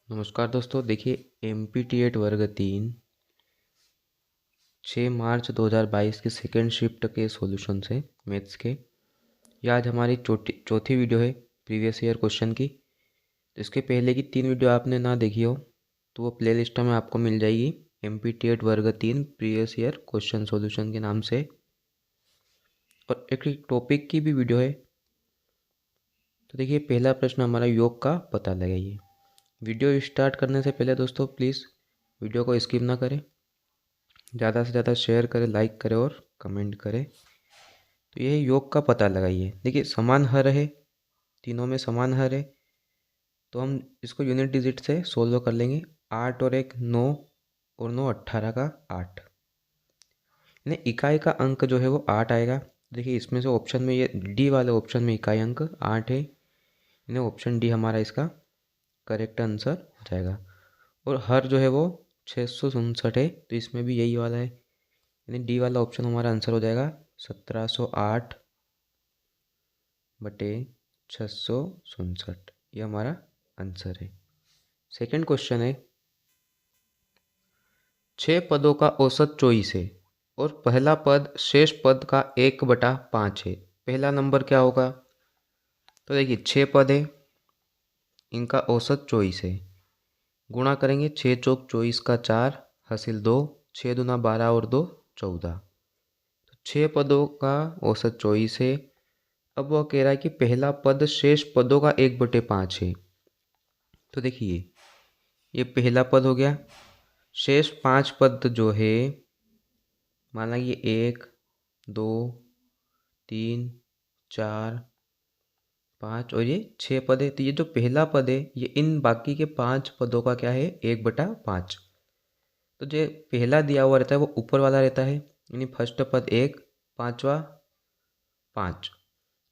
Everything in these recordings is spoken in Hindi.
नमस्कार दोस्तों, देखिए MPT8 वर्ग 3 6 मार्च 2022 की सेकेंड शिफ्ट के सॉल्यूशन है मैथ्स के। ये आज हमारी चौथी वीडियो है प्रीवियस ईयर क्वेश्चन की। तो इसके पहले की 3 वीडियो आपने ना देखी हो तो वो प्ले लिस्ट में आपको मिल जाएगी। MPT8 वर्ग 3 प्रीवियस ईयर क्वेश्चन सॉल्यूशन के नाम से, और एक टॉपिक की भी वीडियो है। तो देखिए, पहला प्रश्न हमारा योग का पता लगाइए। वीडियो स्टार्ट करने से पहले दोस्तों प्लीज़ वीडियो को स्किप ना करें, ज़्यादा से ज़्यादा शेयर करें, लाइक करें और कमेंट करें। तो ये योग का पता लगाइए। देखिए, समान हर है, तीनों में समान हर है, तो हम इसको यूनिट डिजिट से सोल्व कर लेंगे। 8 और 1 9 और 9 18 का 8, यानी इकाई का अंक जो है वो 8 आएगा। देखिए, इसमें से ऑप्शन में ये डी वाले ऑप्शन में इकाई अंक 8 है, यानी ऑप्शन डी हमारा इसका करेक्ट आंसर हो जाएगा। और हर जो है वो 667 है, तो इसमें भी यही वाला है, यानी डी वाला ऑप्शन हमारा आंसर हो जाएगा 1708 बटे 667। ये हमारा आंसर है। सेकंड क्वेश्चन है, 6 पदों का औसत 24 है और पहला पद शेष पद का 1/5 है। पहला नंबर क्या होगा? तो देखिए, 6 पद है, इनका औसत 24 है। गुणा करेंगे, 6 चौक 24 का 4 हासिल 2, 6 दूना 12 और 2 14। तो 6 पदों का औसत 24 है। अब वह कह रहा है कि पहला पद शेष पदों का 1/5 है। तो देखिए, ये पहला पद हो गया। शेष 5 पद जो है, माना ये 1 2 3 4 5 और ये 6 पद है। तो ये जो पहला पद है ये इन बाकी के 5 पदों का क्या है? 1/5। तो जो पहला दिया हुआ रहता है वो ऊपर वाला रहता है, यानी फर्स्ट पद 1, पांचवा 5।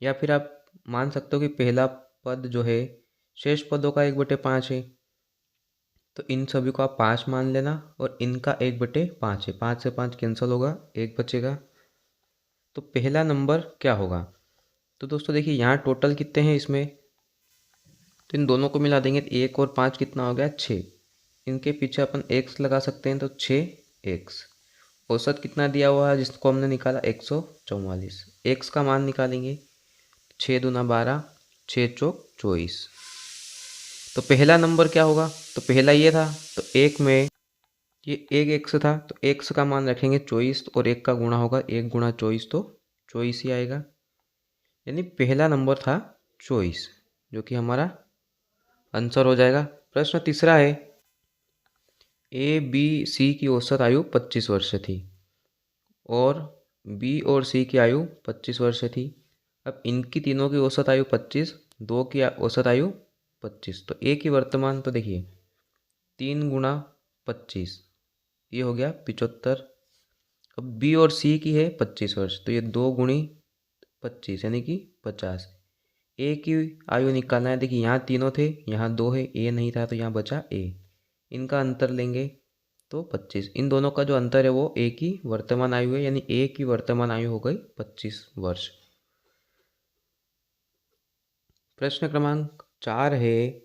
या फिर आप मान सकते हो कि पहला पद जो है शेष पदों का 1/5 है, तो इन सभी को आप 5 मान लेना और इनका 1/5 है। 5 से 5 कैंसिल होगा, 1 बचेगा। तो पहला नंबर क्या होगा? तो दोस्तों देखिए, यहाँ टोटल कितने हैं इसमें, तो इन दोनों को मिला देंगे तो 1 और 5 कितना हो गया? 6। इनके पीछे अपन x लगा सकते हैं, तो 6x। औसत कितना दिया हुआ है जिसको हमने निकाला? 144। x का मान निकालेंगे, 6 दूना 12, 6 चौक 24। तो पहला नंबर क्या होगा? तो पहला ये था, तो एक में ये एक एक्स था, तो एक्स का मान रखेंगे 24 और एक का गुणा होगा 1 गुणा 24, तो 24 ही आएगा। यानी पहला नंबर था 24, जो कि हमारा आंसर हो जाएगा। प्रश्न तीसरा है, ए बी सी की औसत आयु 25 वर्ष थी और बी और सी की आयु 25 वर्ष थी। अब इनकी तीनों की औसत आयु 25, दो की औसत आयु 25। तो ए की वर्तमान, तो देखिए 3 गुणा 25, ये हो गया 75। अब बी और सी की है 25 वर्ष, तो ये 2 गुणी 25 यानी कि 50। ए की आयु निकालना है। देखिए, यहाँ तीनों थे, यहाँ 2 है, ए नहीं था तो यहाँ बचा ए। इनका अंतर लेंगे तो 25। इन दोनों का जो अंतर है वो ए की वर्तमान आयु है, यानी ए की वर्तमान आयु हो गई 25 वर्ष। प्रश्न क्रमांक 4 है,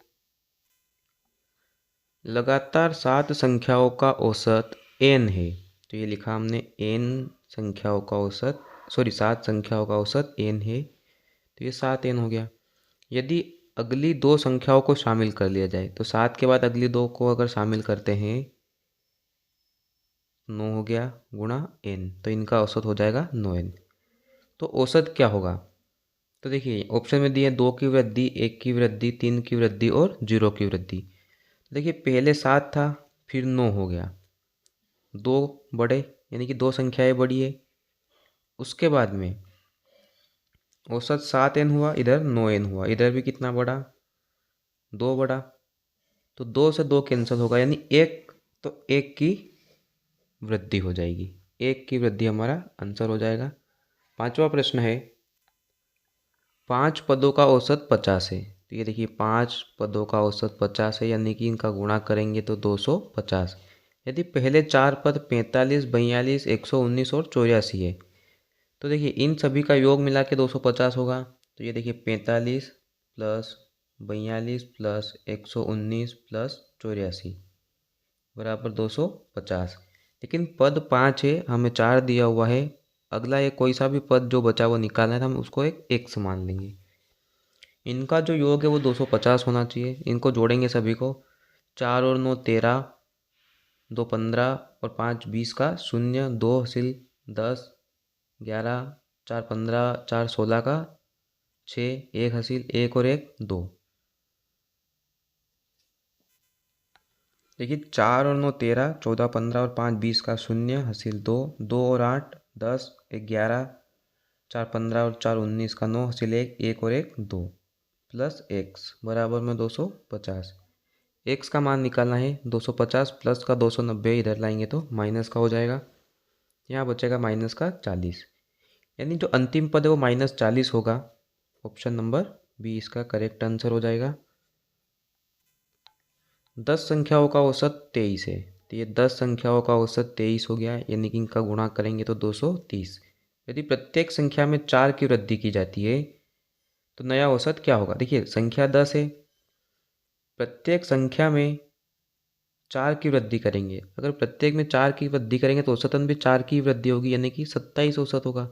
लगातार 7 संख्याओं का औसत n है। तो ये लिखा हमने n संख्याओं का औसत, 7 संख्याओं का औसत n है, तो ये 7n हो गया। यदि अगली 2 संख्याओं को शामिल कर लिया जाए, तो 7 के बाद अगली 2 को अगर शामिल करते हैं, 9 हो गया गुणा n, तो इनका औसत हो जाएगा 9n। तो औसत क्या होगा? तो देखिए, ऑप्शन में दिए 2 की वृद्धि, 1 की वृद्धि, 3 की वृद्धि और 0 की वृद्धि। देखिए, पहले 7 था, फिर 9 हो गया, 2 बढ़े, यानी कि 2 संख्याएं बढ़ी है। उसके बाद में औसत 7n हुआ, इधर 9n हुआ, इधर भी कितना बढ़ा? 2 बढ़ा। तो 2 से 2 कैंसिल होगा, यानी 1, तो 1 की वृद्धि हो जाएगी। 1 की वृद्धि हमारा आंसर हो जाएगा। पांचवा प्रश्न है, 5 पदों का औसत 50 है। तो ये देखिए, 5 पदों का औसत 50 है, यानी कि इनका गुणा करेंगे तो 250। यदि पहले 4 पद 45, 42, 119 और 84 है, तो देखिए इन सभी का योग मिला के 250 होगा। तो ये देखिए, 45 प्लस 42 प्लस 119 प्लस 84 बराबर 250। लेकिन पद 5 है, हमें 4 दिया हुआ है। अगला एक कोई सा भी पद जो बचा वो निकालना है, तो हम उसको एक x मान लेंगे। इनका जो योग है वो 250 होना चाहिए। इनको जोड़ेंगे सभी को। 4 और 9 13, 2 15 और 5 20 का 0, 2 हासिल 10, 11, 4 15, 4 16 का 6, 1 हासिल 1 और 1 2। देखिए 4 और 9 13, 14 15 और 5 20 का 0 हासिल 2, 2 और 8 10, 1 11, 4 15 और 4 19 का 9 हासिल 1, 1 और 1 2 प्लस x बराबर में 250। x का मान निकालना है। 250 प्लस का 290 इधर लाएंगे तो माइनस का हो जाएगा। यहाँ बचेगा माइनस का 40, यानी जो अंतिम पद है वो -40 होगा। ऑप्शन नंबर बी इसका करेक्ट आंसर हो जाएगा। 10 संख्याओं का औसत 23 है, तो ये 10 संख्याओं का औसत 23 हो गया, यानी कि इनका गुणा करेंगे तो 230। यदि प्रत्येक संख्या में 4 की वृद्धि की जाती है तो नया औसत क्या होगा। देखिए संख्या 10 है, प्रत्येक संख्या में 4 की वृद्धि करेंगे। अगर प्रत्येक में 4 की वृद्धि करेंगे तो औसतन भी 4 की वृद्धि होगी, यानी कि 27 औसत होगा।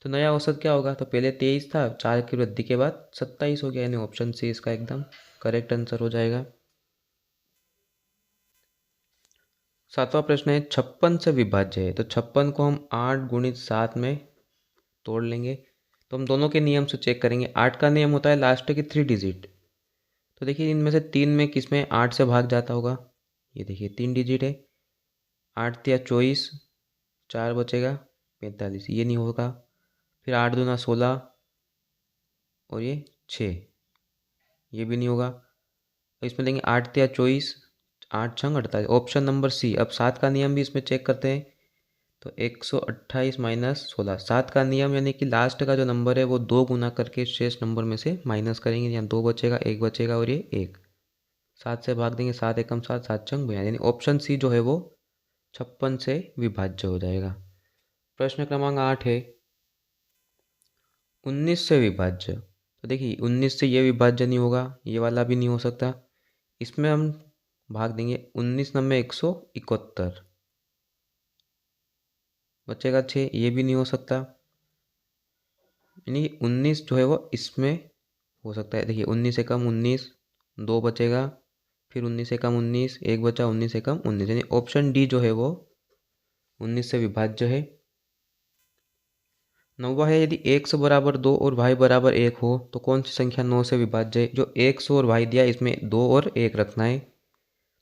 तो नया औसत क्या होगा, तो पहले 23 था, 4 की वृद्धि के बाद 27 हो गया, यानी ऑप्शन सी इसका एकदम करेक्ट आंसर हो जाएगा। 7वां प्रश्न है 56 से विभाज्य है। तो 56 को हम 8 गुणित 7 में तोड़ लेंगे। तो हम दोनों के नियम से चेक करेंगे। 8 का नियम होता है लास्ट के 3 डिजिट। तो देखिए इनमें से 3 में किस में 8 से भाग जाता होगा। ये देखिए 3 डिजिट है, 8 तिया 24, 4 बचेगा 45, ये नहीं होगा। फिर 8 दूना 16 और ये 6, ये भी नहीं होगा। तो इसमें लेंगे 8 तिया 24, 8 छंग 48, ऑप्शन नंबर सी। अब 7 का नियम भी इसमें चेक करते हैं। तो 128 माइनस 16, 7 का नियम यानी कि लास्ट का जो नंबर है वो 2 गुना करके शेष नंबर में से माइनस करेंगे। यहाँ 2 बचेगा, 1 बचेगा और ये 1, 7 से भाग देंगे, 7 एकम 7, 7 छंग 42, यानी ऑप्शन सी जो है वो 56 से विभाज्य हो जाएगा। प्रश्न क्रमांक 8 है 19 से विभाज्य। तो देखिए 19 से ये विभाज्य नहीं होगा, ये वाला भी नहीं हो सकता। इसमें हम भाग देंगे 19 नंबर 171, बचेगा 6, ये भी नहीं हो सकता। यानी 19 जो है वो इसमें हो सकता है। देखिए 19 से कम 19, 2 बचेगा, फिर 19 से कम 19, 1 बचा, 19 से कम 19, यानी ऑप्शन डी जो है वो 19 से विभाज्य है। 9वां है यदि x बराबर 2 और y बराबर 1 हो तो कौन सी संख्या 9 से विभाज्य है। जो x और y दिया इसमें 2 और 1 रखना है।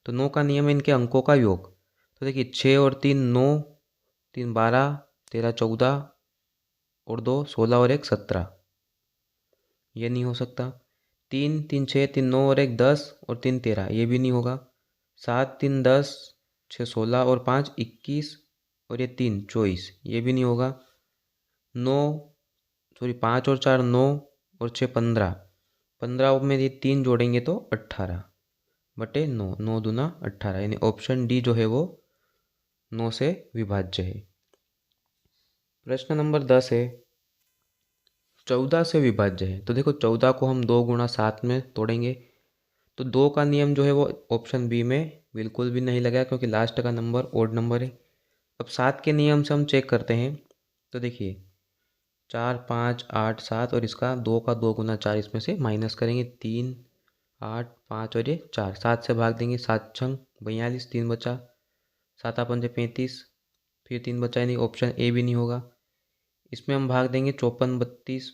तो 9 का नियम है इनके अंकों का योग। तो देखिए 6 और 3 9, 3 12, 13 14 और 2 16 और 1 17, ये नहीं हो सकता। 3 3 6, 3 9 और 1 10 और 3 13, ये भी नहीं होगा। 7 3 10, 6 16 और 5 21 और ये 3 24, ये भी नहीं होगा। 5 और 4 9 और 6 15, 15 में ये 3 जोड़ेंगे तो 18 बटे 9, 9 दूना 18, यानी ऑप्शन डी जो है वो 9 से विभाज्य है। प्रश्न नंबर 10 है 14 से विभाज्य है। तो देखो 14 को हम 2 गुणा 7 में तोड़ेंगे। तो 2 का नियम जो है वो ऑप्शन बी में बिल्कुल भी नहीं लगा, क्योंकि लास्ट का नंबर ओड नंबर है। अब 7 के नियम से हम चेक करते हैं। तो देखिए 4 5 8 7 और इसका 2 का 2 गुना 4, इसमें से माइनस करेंगे 3 8 5 और ये 4, 7 से भाग देंगे, 7 छंग 42, 3 बचा, 7 अपन से 35, फिर 3 बचा, यानी ऑप्शन ए भी नहीं होगा। इसमें हम भाग देंगे 54 32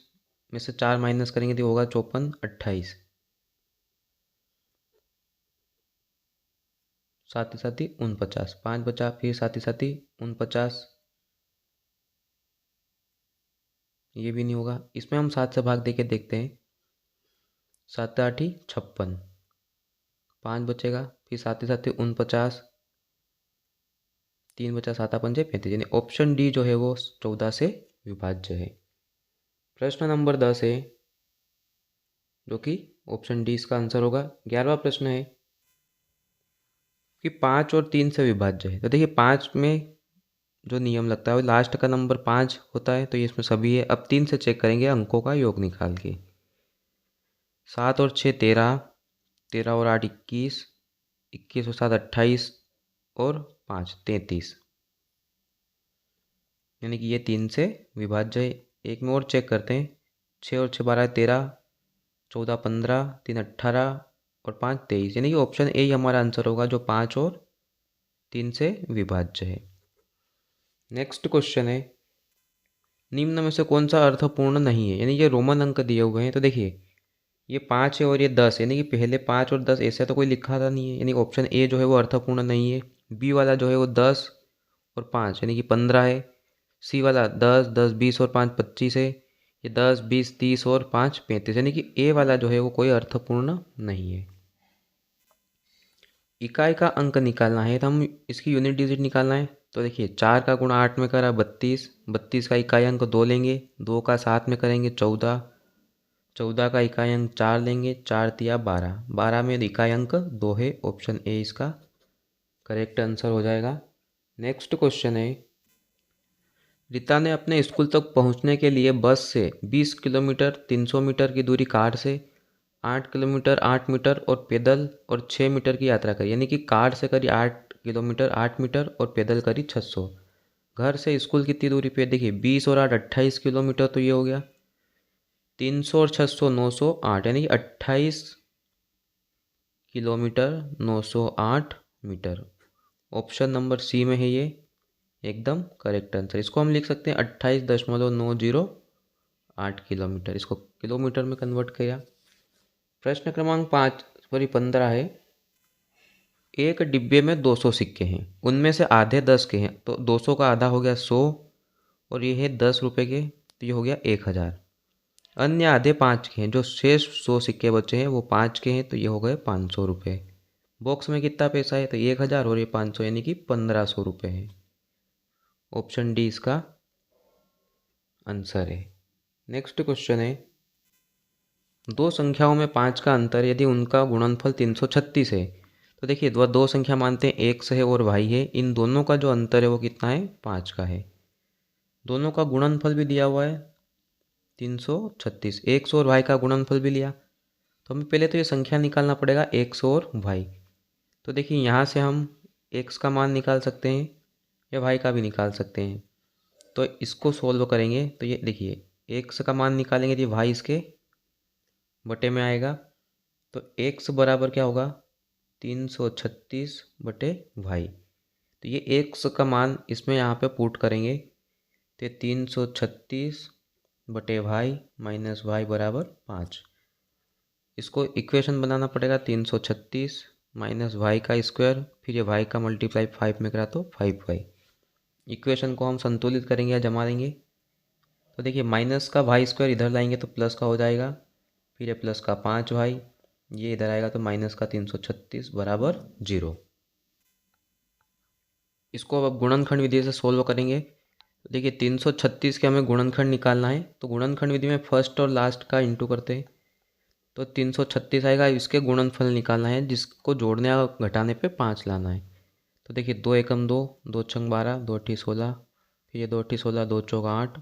में से 4 माइनस करेंगे तो होगा 54 28, साथ ही 49, 5 बचा, फिर साथ ही 49, ये भी नहीं होगा। इसमें हम 7 से भाग दे के देखते हैं। 7 8 56, 5 बचेगा, फिर साथ ही 49, 3 बचा, 7 पंजे 35, यानी ऑप्शन डी जो है वो 14 से विभाज्य है। प्रश्न नंबर 10 है जो कि ऑप्शन डी इसका आंसर होगा। 11वां प्रश्न है कि 5 और 3 से विभाज्य है। तो देखिए 5 में जो नियम लगता है वो लास्ट का नंबर 5 होता है, तो ये इसमें सभी है। अब 3 से चेक करेंगे अंकों का योग निकाल के। 7 और 6 13, 13 और 8 21, 21 और 7 28 और 5 33, यानी कि ये 3 से विभाज्य है। एक में और चेक करते हैं। 6 और 6 12 13, 14 15, 3 18 और 5 23, यानी कि ऑप्शन ए ही हमारा आंसर होगा जो 5 और 3 से विभाज्य है। नेक्स्ट क्वेश्चन है, निम्न में से कौन सा अर्थपूर्ण नहीं है, यानी ये रोमन अंक दिए हुए हैं। तो देखिए ये 5 है और ये 10, यानी कि पहले 5 और 10 ऐसा तो कोई लिखा था नहीं है, यानी ऑप्शन ए जो है वो अर्थपूर्ण नहीं है। बी वाला जो है वो 10 और 5 यानी कि 15 है। सी वाला 10 10 20 और 5 25 है। ये 10 20 30 और 5 35, यानी कि ए वाला जो है वो कोई अर्थपूर्ण नहीं है। इकाई का अंक निकालना है तो हम इसकी यूनिट डिजिट निकालना है। तो देखिए 4 का गुणा 8 में करा 32, 32 का इकाई अंक 2 लेंगे, 2 का 7 में करेंगे 14, 14 का इकाई अंक 4 लेंगे, 4 तिया 12, 12 में इकाई अंक 2 है। ऑप्शन ए इसका करेक्ट आंसर हो जाएगा। नेक्स्ट क्वेश्चन है, रीता ने अपने स्कूल तक पहुंचने के लिए बस से 20 किलोमीटर 300 मीटर की दूरी, कार से 8 किलोमीटर 8 मीटर और पैदल और 6 मीटर की यात्रा करी, यानी कि कार से करी 8 किलोमीटर 8 मीटर और पैदल करी 600। घर से स्कूल कितनी दूरी पे, देखिए 20 और 8 28 किलोमीटर, तो ये हो गया 300 और 600 908, यानी कि 28 kilometre 908 metre. Option number C में है ये एकदम करेक्ट आंसर। इसको हम लिख सकते हैं 28.908 किलोमीटर, इसको किलोमीटर में कन्वर्ट किया। प्रश्न क्रमांक 15 है, एक डिब्बे में 200 सिक्के हैं, उनमें से आधे 10 के हैं, तो 200 का आधा हो गया 100 और ये है 10 रुपये के, तो ये हो गया 1000। अन्य आधे 5 के हैं, जो शेष 100 सिक्के बचे हैं वो 5 के हैं, तो ये हो गए 500 रुपये। बॉक्स में कितना पैसा है, तो 1000 और ये 500, यानी कि 1500 रुपये है। ऑप्शन डी इसका आंसर है। नेक्स्ट क्वेश्चन है, दो संख्याओं में 5 का अंतर यदि उनका गुणनफल 336 है, तो देखिए वह दो संख्या मानते हैं x है और y है, इन दोनों का जो अंतर है वो कितना है, 5 का है। दोनों का गुणनफल भी दिया हुआ है 336, x और y का गुणनफल भी लिया, तो हमें पहले तो ये संख्या निकालना पड़ेगा x और y। तो देखिए यहाँ से हम x का मान निकाल सकते हैं या y का भी निकाल सकते हैं। तो इसको सोल्व करेंगे तो ये देखिए x का मान निकालेंगे तो y इसके बटे में आएगा, तो x बराबर क्या होगा 336 बटे y। तो ये x का मान इसमें यहाँ पे पुट करेंगे तो 336 बटे y माइनस y बराबर 5। इसको इक्वेशन बनाना पड़ेगा 336 माइनस y का स्क्वायर, फिर ये y का मल्टीप्लाई 5 में करा तो 5y। इक्वेशन को हम संतुलित करेंगे या जमा देंगे, तो देखिए माइनस का y स्क्वायर इधर लाएंगे तो प्लस का हो जाएगा, फिर ये प्लस का 5y, ये इधर आएगा तो माइनस का 336 बराबर 0। इसको अब गुणनखंड विधि से सोल्व करेंगे। देखिए 336 के हमें गुणनखंड निकालना है, तो गुणनखंड विधि में फर्स्ट और लास्ट का इंटू करते हैं, तो 336 आएगा। इसके गुणनफल निकालना है जिसको जोड़ने या घटाने पे 5 लाना है। तो देखिए 2 एकम 2, 2 छंग 12, 2 अठी 16, फिर ये 2 अठी 16, 2 चौक 8,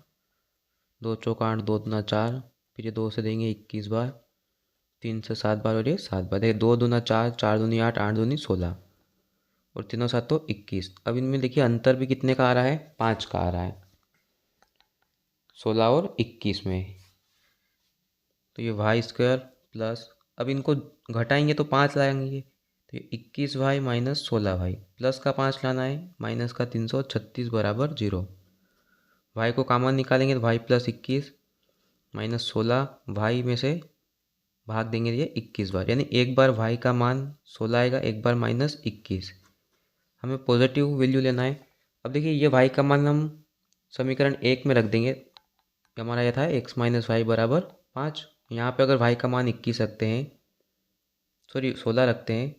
2 चौक 8, 2 दूना 4, फिर ये 2 से देंगे 21 बार, 3 से 7 बार और ये 7 बार। देखिए 2 दूना 4, 4 दूनी 8, 8 दूनी 16 और तीनों सात तो 21। अब इनमें देखिए अंतर भी कितने का आ रहा है, 5 का आ रहा है 16 और 21 में। तो ये वाई स्क्वायर प्लस, अब इनको घटाएंगे तो 5 लाएंगे, तो ये 21y माइनस 16y, प्लस का 5 लाना है, माइनस का 336 बराबर 0। y को कॉमन निकालेंगे तो y प्लस 21 माइनस 16y में से भाग देंगे ये 21 बार, यानी एक बार y का मान 16 आएगा, एक बार माइनस 21। हमें पॉजिटिव वैल्यू लेना है। अब देखिए ये y का मान हम समीकरण 1 में रख देंगे, हमारा यह था x माइनस वाई बराबर 5। यहाँ पे अगर y का मान 21 रखते हैं, सॉरी 16 रखते हैं,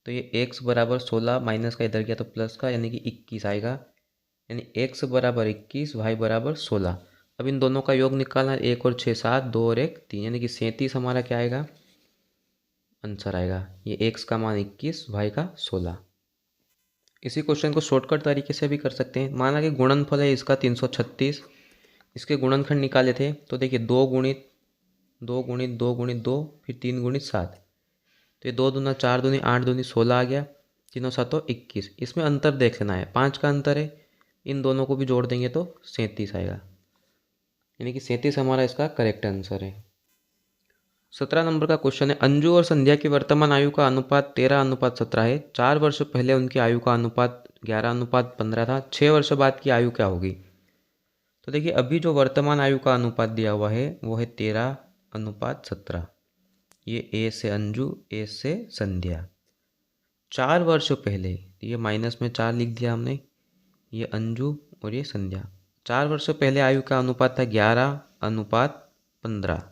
तो ये x बराबर 16 माइनस का इधर गया तो प्लस का, यानी कि 21 आएगा, यानी x बराबर 21 y बराबर 16। अब इन दोनों का योग निकालना है, 1 और 6 7, 2 और 1 3, यानी कि 37 हमारा क्या आएगा, आंसर आएगा। ये x का मान 21 y का 16। इसी क्वेश्चन को शॉर्टकट तरीके से भी कर सकते हैं। माना कि गुणनफल है इसका 336, इसके गुणनखंड निकाले थे, तो देखिए 2 गुणित 2 गुणित 2 गुणित 2 फिर 3 गुणित 7। तो ये 2 दूना 4 दूनी 8 दूनी 16 आ गया, तीनों सातों 21। इसमें अंतर देख लेना है, 5 का अंतर है, इन दोनों को भी जोड़ देंगे तो 37 आएगा, यानी कि 37 हमारा इसका करेक्ट आंसर है। 17 नंबर का क्वेश्चन है, अंजू और संध्या की वर्तमान आयु का अनुपात 13:17 है। 4 वर्ष पहले उनकी आयु का अनुपात 11:15 था। 6 वर्ष बाद की आयु क्या होगी? तो देखिए, अभी जो वर्तमान आयु का अनुपात दिया हुआ है वो है 13:17। ये ए से अंजू, ए से संध्या। 4 वर्ष पहले, ये माइनस में 4 लिख दिया हमने, ये अंजू और ये संध्या। 4 वर्ष पहले आयु का अनुपात था 11:15।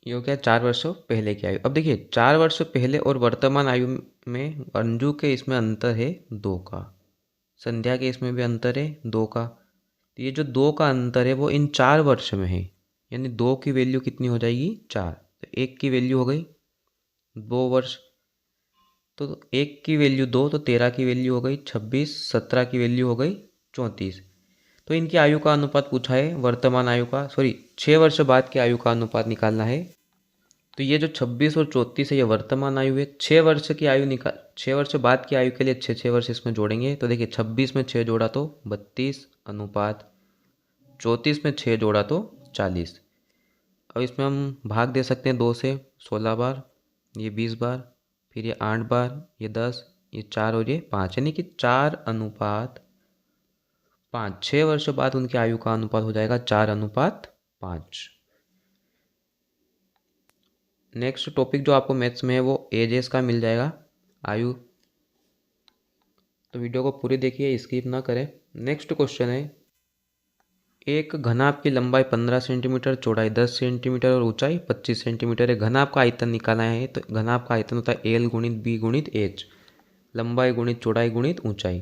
ये हो गया 4 वर्षों पहले की आयु। अब देखिए, 4 वर्ष पहले और वर्तमान आयु में अंजू के इसमें अंतर है 2 का, संध्या के इसमें भी अंतर है 2 का। तो ये जो 2 का अंतर है वो इन 4 वर्ष में है, यानी 2 की वैल्यू कितनी हो जाएगी? 4। तो 1 की वैल्यू हो गई 2 वर्ष, तो 1 की वैल्यू 2, तो 13 की वैल्यू हो गई 26, 17 की वैल्यू हो गई 34। तो इनकी आयु का अनुपात पूछा है, वर्तमान आयु का, 6 वर्ष बाद की आयु का अनुपात निकालना है। तो ये जो 26 और 34 है ये वर्तमान आयु है। 6 वर्ष की आयु निकाल, 6 वर्ष बाद की आयु के लिए 6 वर्ष इसमें जोड़ेंगे। तो देखिए, 26 में 6 जोड़ा तो 32 अनुपात 34 में 6 जोड़ा तो 40। अब इसमें हम भाग दे सकते हैं 2 से, 16 बार, ये 20 बार, फिर ये 8 बार, ये 10, ये 4 और ये 5, यानी कि 4:5। 6 वर्ष बाद उनकी आयु का अनुपात हो जाएगा 4:5। नेक्स्ट टॉपिक जो आपको मैथ्स में है वो एजेस का मिल जाएगा, आयु। तो वीडियो को पूरी देखिए, स्किप ना करें। नेक्स्ट क्वेश्चन है, एक घनाभ की लंबाई 15 सेंटीमीटर, चौड़ाई 10 सेंटीमीटर और ऊंचाई 25 सेंटीमीटर है। घनाभ का आयतन निकालना है। तो घनाभ का आयतन होता है एल गुणित बी गुणित एच, लंबाई गुणित चौड़ाई गुणित ऊंचाई।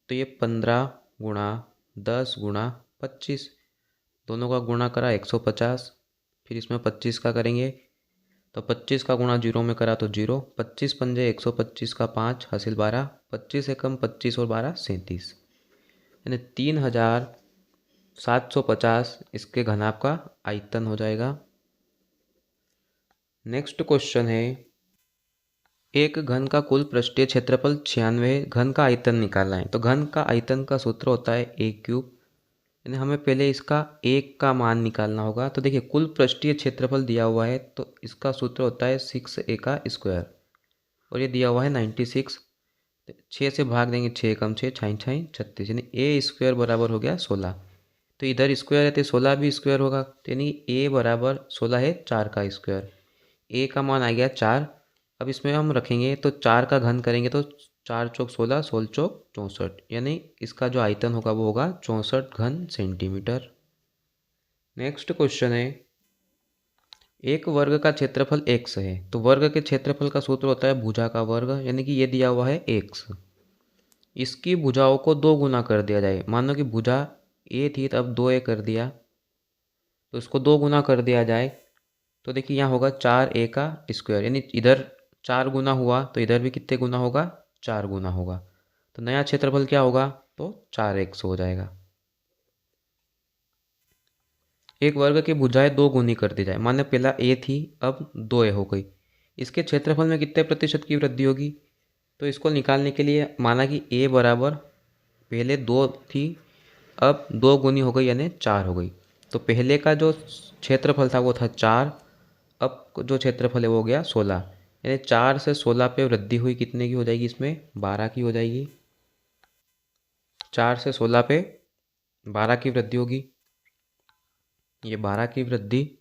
तो ये 15 गुणा 10 गुणा 25, दोनों का गुणा करा 150, फिर इसमें 25 का करेंगे, तो 25 का गुणा 0 में करा तो 0, 25 पंजे 125 का 5 हासिल 12, 25 एकम 25 और 12 37, यानी 3750 इसके घनाभ का आयतन हो जाएगा। नेक्स्ट क्वेश्चन है, एक घन का कुल पृष्ठीय क्षेत्रफल 96 है, घन का आयतन निकालना है। तो घन का आयतन का सूत्र होता है a क्यूब, यानी हमें पहले इसका 1 का मान निकालना होगा। तो देखिए, कुल पृष्ठीय क्षेत्रफल दिया हुआ है तो इसका सूत्र होता है 6a का स्क्वायर, और ये दिया हुआ है 96। 6 से भाग देंगे, 6 कम 6 छाई 36, यानी a स्क्वायर बराबर हो गया 16। तो इधर स्क्वायर है तो 16 भी स्क्वायर होगा, तो यानी a बराबर 16 है 4 का स्क्वायर। a का मान आ गया 4। अब इसमें हम रखेंगे तो 4 का घन करेंगे तो 4 चौक 16, 16 चौक 64, यानी इसका जो आयतन होगा वो होगा 64 घन सेंटीमीटर। नेक्स्ट क्वेश्चन है, एक वर्ग का क्षेत्रफल x है। तो वर्ग के क्षेत्रफल का सूत्र होता है भुजा का वर्ग, यानी कि ये दिया हुआ है x। इसकी भुजाओं को 2 गुना कर दिया जाए। मानो कि भुजा a थी तो अब 2a कर दिया, तो इसको 2 गुना कर दिया जाए। तो देखिए, यहाँ होगा 4a का स्क्वायर, यानी इधर 4 गुना हुआ तो इधर भी कितने गुना होगा? 4 गुना होगा। तो नया क्षेत्रफल क्या होगा? तो 4x हो जाएगा। एक वर्ग की भुजाएं 2 गुनी कर दी जाए। माने पहला a थी, अब 2a हो गई। इसके क्षेत्रफल में कितने प्रतिशत की वृद्धि होगी? तो इसको निकालने के लिए माना कि a बराबर पहले 2 थी, अब 2 गुनी हो गई यानी 4 हो गई। तो पहले का जो क्षेत्रफल था वो था 4, अब जो क्षेत्रफल है वो हो गया 16, यानी 4 से 16 पे वृद्धि हुई, कितने की हो जाएगी? इसमें 12 की हो जाएगी। 4 से 16 पे 12 की वृद्धि होगी। ये 12 की वृद्धि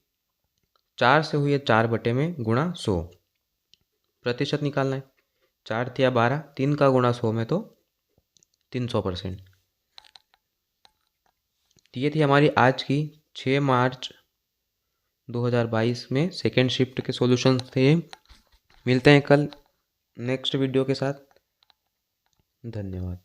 4 से हुई है 4 बटे में गुणा 100, प्रतिशत निकालना है। 4 या 12, 3 का गुणा 100 में तो 300%। तो ये थी हमारी आज की 6 मार्च 2022 में सेकेंड शिफ्ट के सॉल्यूशंस थे। मिलते हैं कल नेक्स्ट वीडियो के साथ। धन्यवाद।